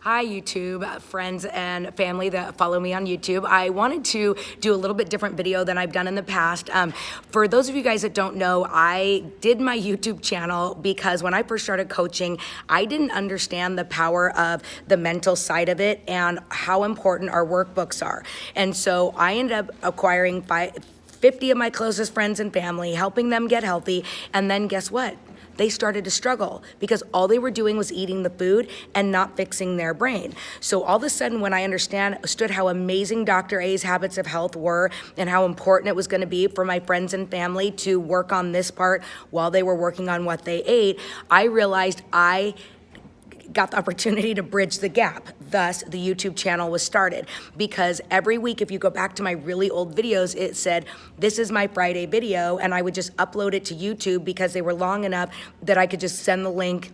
Hi, YouTube friends and family that follow me on YouTube. I wanted to do a little bit different video than I've done in the past. For those of you guys that don't know, I did my YouTube channel because when I first started coaching, I didn't understand the power of the mental side of it and how important our workbooks are. And so I ended up acquiring 50 of my closest friends and family, helping them get healthy, and then guess what? They started to struggle because all they were doing was eating the food and not fixing their brain. So all of a sudden, when I understood how amazing Dr. A's habits of health were and how important it was going to be for my friends and family to work on this part while they were working on what they ate, I realized I got the opportunity to bridge the gap. Thus, the YouTube channel was started because every week, if you go back to my really old videos, it said, this is my Friday video, and I would just upload it to YouTube because they were long enough that I could just send the link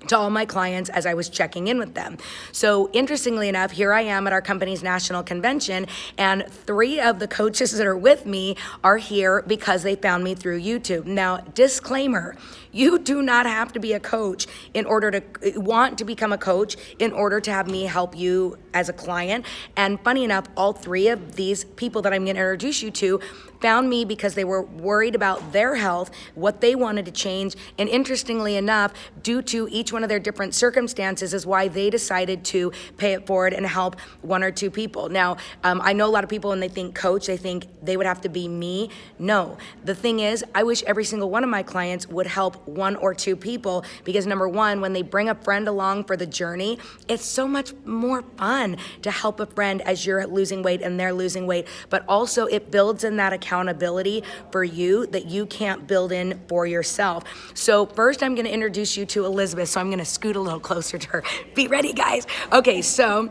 to all my clients as I was checking in with them. So interestingly enough, here I am at our company's national convention, and 3 of the coaches that are with me are here because they found me through YouTube. Now, disclaimer, you do not have to be a coach in order to want to become a coach in order to have me help you as a client. And funny enough, all 3 of these people that I'm going to introduce you to found me because they were worried about their health, what they wanted to change, and interestingly enough, due to each one of their different circumstances is why they decided to pay it forward and help 1 or 2 people. Now, I know a lot of people when they think coach, they think they would have to be me. No, the thing is, I wish every single one of my clients would help 1 or 2 people because number 1, when they bring a friend along for the journey, it's so much more fun to help a friend as you're losing weight and they're losing weight, but also it builds in that accountability for you that you can't build in for yourself. So first I'm gonna introduce you to Elizabeth, so I'm gonna scoot a little closer to her. Be ready, guys. Okay, so,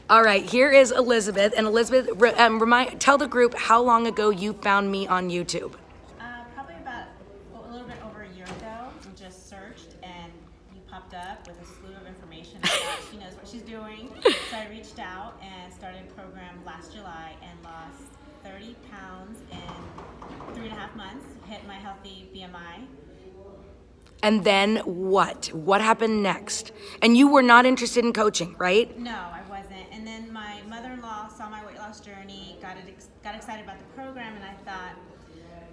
all right, here is Elizabeth, and Elizabeth, tell the group how long ago you found me on YouTube. Probably about a little bit over a year ago. We just searched and you popped up with a slew of information about she knows what she's doing. So I reached out and started a program last July and lost 30 pounds in 3.5 months, hit my healthy BMI. And then what? What happened next? And you were not interested in coaching, right? No, I wasn't. And then my mother-in-law saw my weight loss journey, got excited about the program, and I thought,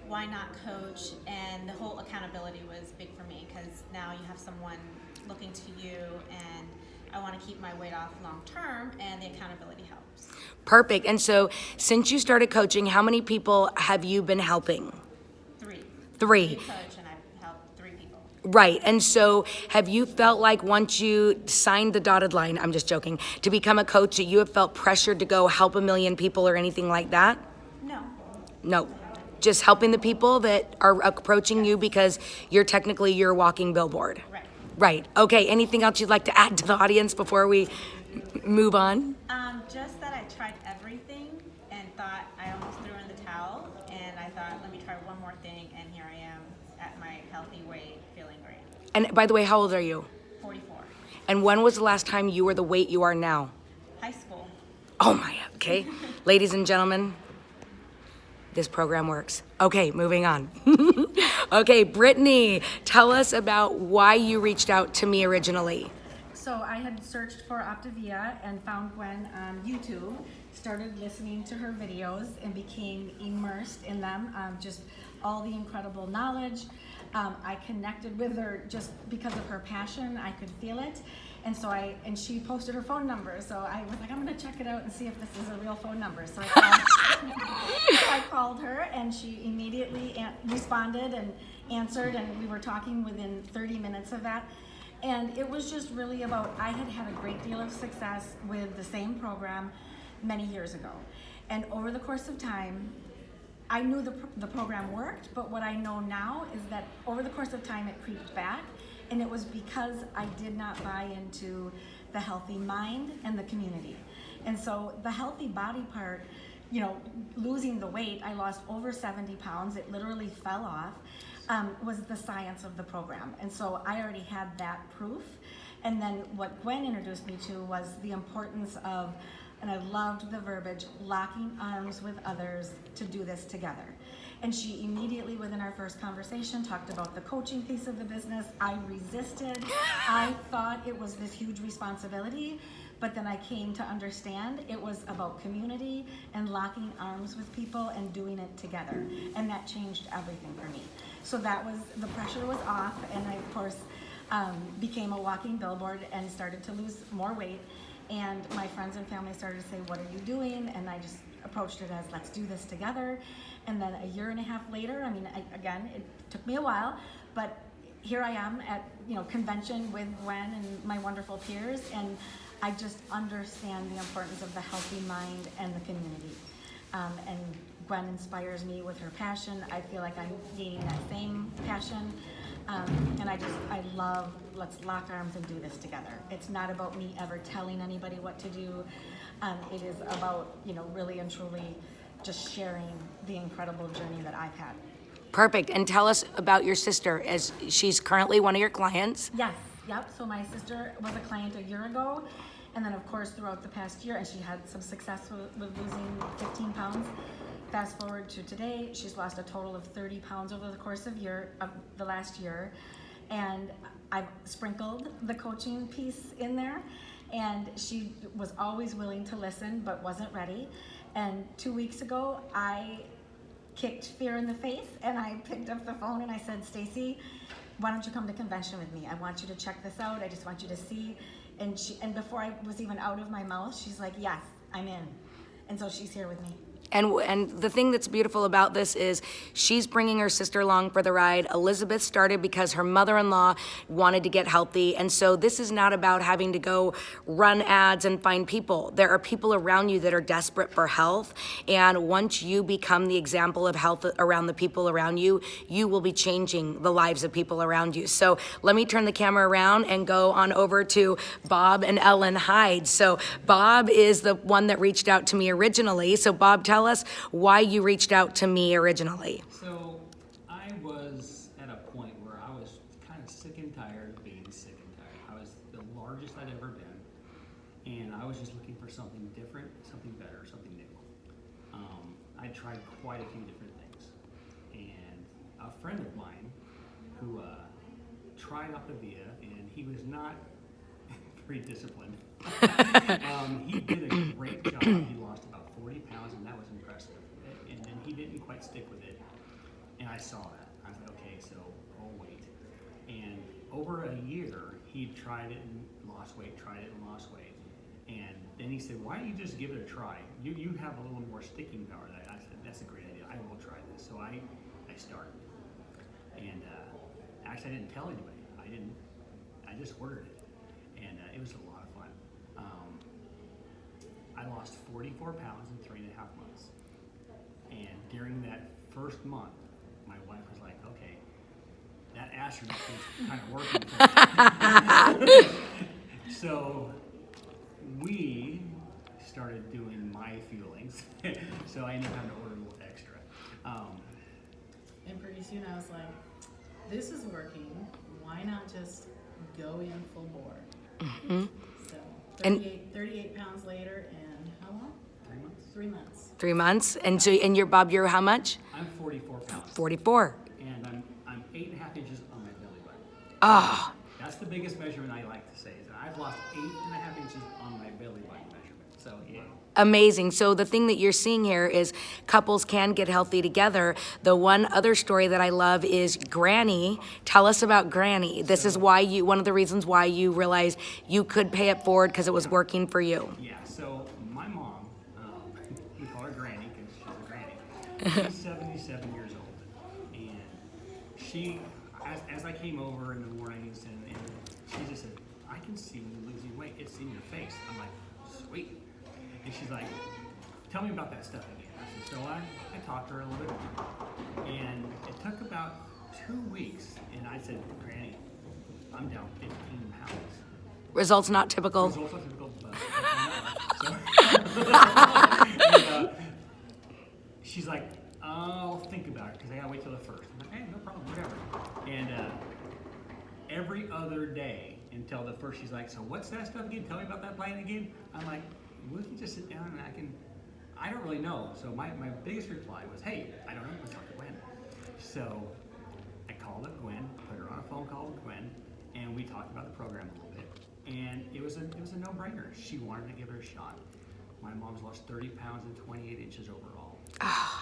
why not coach? And the whole accountability was big for me because now you have someone looking to you, and I want to keep my weight off long term, and the accountability helps. Perfect. And so since you started coaching, how many people have you been helping? 3. 3. Coach, and I've helped 3 people. Right. And so have you felt like once you signed the dotted line, I'm just joking, to become a coach, that you have felt pressured to go help 1 million people or anything like that? No. No. Just helping the people that are approaching you because you're technically your walking billboard. Right. Right. Okay. Anything else you'd like to add to the audience before we move on? Just that I tried everything and thought I almost threw in the towel, and I thought, let me try one more thing, and here I am at my healthy weight, feeling great. And by the way, how old are you? 44. And when was the last time you were the weight you are now? High school. Oh my, okay. Ladies and gentlemen, this program works. Okay, moving on. Okay, Brittany, tell us about why you reached out to me originally. So I had searched for Optavia and found Gwen on YouTube, started listening to her videos and became immersed in them, just all the incredible knowledge. I connected with her just because of her passion. I could feel it. And so she posted her phone number. So I was like, I'm gonna check it out and see if this is a real phone number. So I called her, and she immediately responded and answered, and we were talking within 30 minutes of that. And it was just really about, I had had a great deal of success with the same program many years ago. And over the course of time, I knew the program worked, but what I know now is that over the course of time it creeped back, and it was because I did not buy into the healthy mind and the community. And so the healthy body part, you know, losing the weight, I lost over 70 pounds, it literally fell off, was the science of the program. And so I already had that proof. And then what Gwen introduced me to was the importance of, and I loved the verbiage, locking arms with others to do this together. And she immediately, within our first conversation, talked about the coaching piece of the business. I resisted. I thought it was this huge responsibility, But then I came to understand it was about community and locking arms with people and doing it together. And that changed everything for me. So that was, the pressure was off, and I, of course, became a walking billboard and started to lose more weight. And my friends and family started to say, what are you doing? And I just approached it as, let's do this together. And then a year and a half later, I mean, again, it took me a while, but here I am at, convention with Gwen and my wonderful peers, and I just understand the importance of the healthy mind and the community. And Gwen inspires me with her passion. I feel like I'm gaining that same passion. And I love, let's lock arms and do this together. It's not about me ever telling anybody what to do. It is about, really and truly just sharing the incredible journey that I've had. Perfect. And tell us about your sister, as she's currently one of your clients. Yes, yep. So my sister was a client a year ago. And then, of course, throughout the past year, and she had some success with losing 15 pounds. Fast forward to today, she's lost a total of 30 pounds over the course of the last year. And I've sprinkled the coaching piece in there. And she was always willing to listen, but wasn't ready. And 2 weeks ago, I kicked fear in the face, and I picked up the phone and I said, Stacy, why don't you come to convention with me? I want you to check this out. I just want you to see. And before I was even out of my mouth, she's like, yes, I'm in. And so she's here with me. And the thing that's beautiful about this is she's bringing her sister along for the ride. Elizabeth started because her mother-in-law wanted to get healthy. And so this is not about having to go run ads and find people. There are people around you that are desperate for health. And once you become the example of health around the people around you, you will be changing the lives of people around you. So let me turn the camera around and go on over to Bob and Ellen Hyde. So Bob is the one that reached out to me originally. So Bob, tell us why you reached out to me originally. So I was at a point where I was kind of sick and tired of being sick and tired. I was the largest I'd ever been, and I was just looking for something different, something better, something new. I tried quite a few different things, and a friend of mine who tried Optavia, and he was not very disciplined. He did a great job. He lost about 40 pounds, and that was impressive. And then he didn't quite stick with it, and I saw that. I was like, okay, so I'll wait. And over a year, he tried it and lost weight, tried it and lost weight. And then he said, why don't you just give it a try? You have a little more sticking power. I said, that's a great idea. I will try this. So I started. And actually, I didn't tell anybody. I just ordered it. And it was a lot of fun. I lost 44 pounds in 3.5 months. And during that first month, my wife was like, okay, that astronaut is kind of working. So we started doing my fuelings. So I ended up having to order a little extra. And pretty soon I was like, this is working. Why not just go in full bore? Mm-hmm. So 38, And 38 pounds later, and how long? 3 months. 3 months. 3 months. And so, and you're Bob, you're how much? I'm 44 pounds. 44. And I'm 8.5 inches on my belly button. Oh, That's the biggest measurement I like to say, is that I've lost 8.5 inches on my belly button measurement. So yeah. amazing. So the thing that you're seeing here is couples can get healthy together. The one other story that I love is Granny. Tell us about Granny. This is why one of the reasons why you realized you could pay it forward, because it was working for you. Yeah, so my mom, we call her Granny because she's a granny. She's 77 years old. And she, as I came over in the mornings, and she just said, I can see you losing weight. It's in your face. I'm like, sweet. And she's like, tell me about that stuff again. I said, so I talked to her a little bit. And it took about 2 weeks. And I said, Granny, I'm down 15 pounds. Results not typical. Results are typical, but and, she's like, I'll think about it because I gotta wait till the first. I'm like, hey, no problem, whatever. And every other day until the first, she's like, so what's that stuff again? Tell me about that plan again. I'm like, we can just sit down and I don't really know. So my biggest reply was, hey, I don't know, let's talk to Gwen. So I called up Gwen, put her on a phone call with Gwen, and we talked about the program a little bit. And it was a no-brainer. She wanted to give it a shot. My mom's lost 30 pounds and 28 inches overall.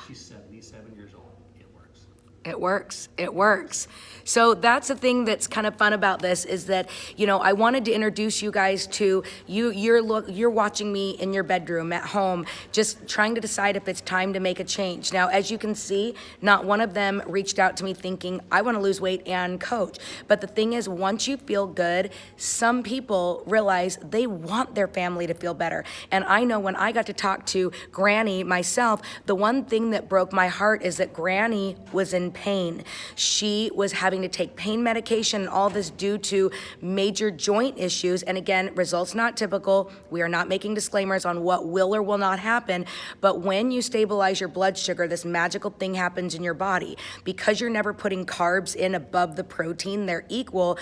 She's 77 years old. It works. It works. It works. So that's the thing that's kind of fun about this is that, you know, I wanted to introduce you guys to you. You're watching me in your bedroom at home, just trying to decide if it's time to make a change. Now, as you can see, not one of them reached out to me thinking, I want to lose weight and coach. But the thing is, once you feel good, some people realize they want their family to feel better. And I know when I got to talk to Granny myself, the one thing that broke my heart is that Granny was in pain. She was having to take pain medication and all this due to major joint issues. And again, results not typical. We are not making disclaimers on what will or will not happen. But when you stabilize your blood sugar, this magical thing happens in your body. Because you're never putting carbs in above the protein, they're equal.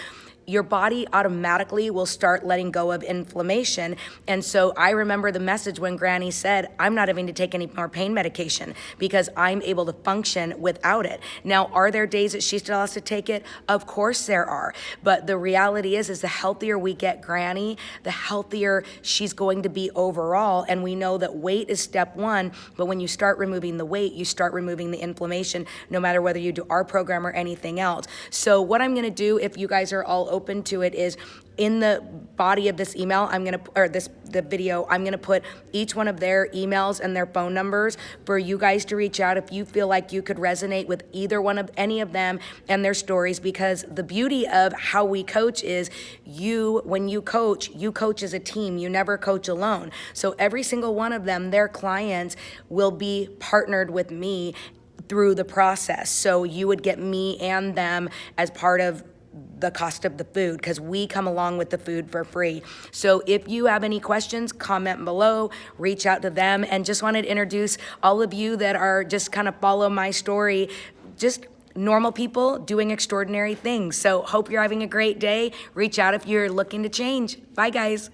Your body automatically will start letting go of inflammation. And so I remember the message when Granny said, I'm not having to take any more pain medication because I'm able to function without it. Now, are there days that she still has to take it? Of course there are. But the reality is the healthier we get Granny, the healthier she's going to be overall. And we know that weight is step one, but when you start removing the weight, you start removing the inflammation, no matter whether you do our program or anything else. So what I'm gonna do, if you guys are all open to it, is in the body of this email, the video, I'm gonna put each one of their emails and their phone numbers for you guys to reach out if you feel like you could resonate with either one of any of them and their stories. Because the beauty of how we coach is when you coach as a team. You never coach alone. So every single one of them, their clients, will be partnered with me through the process. So you would get me and them as part of the cost of the food, because we come along with the food for free. So if you have any questions, comment below, reach out to them. And just wanted to introduce all of you that are just kind of follow my story, just normal people doing extraordinary things. So hope you're having a great day. Reach out if you're looking to change. Bye, guys.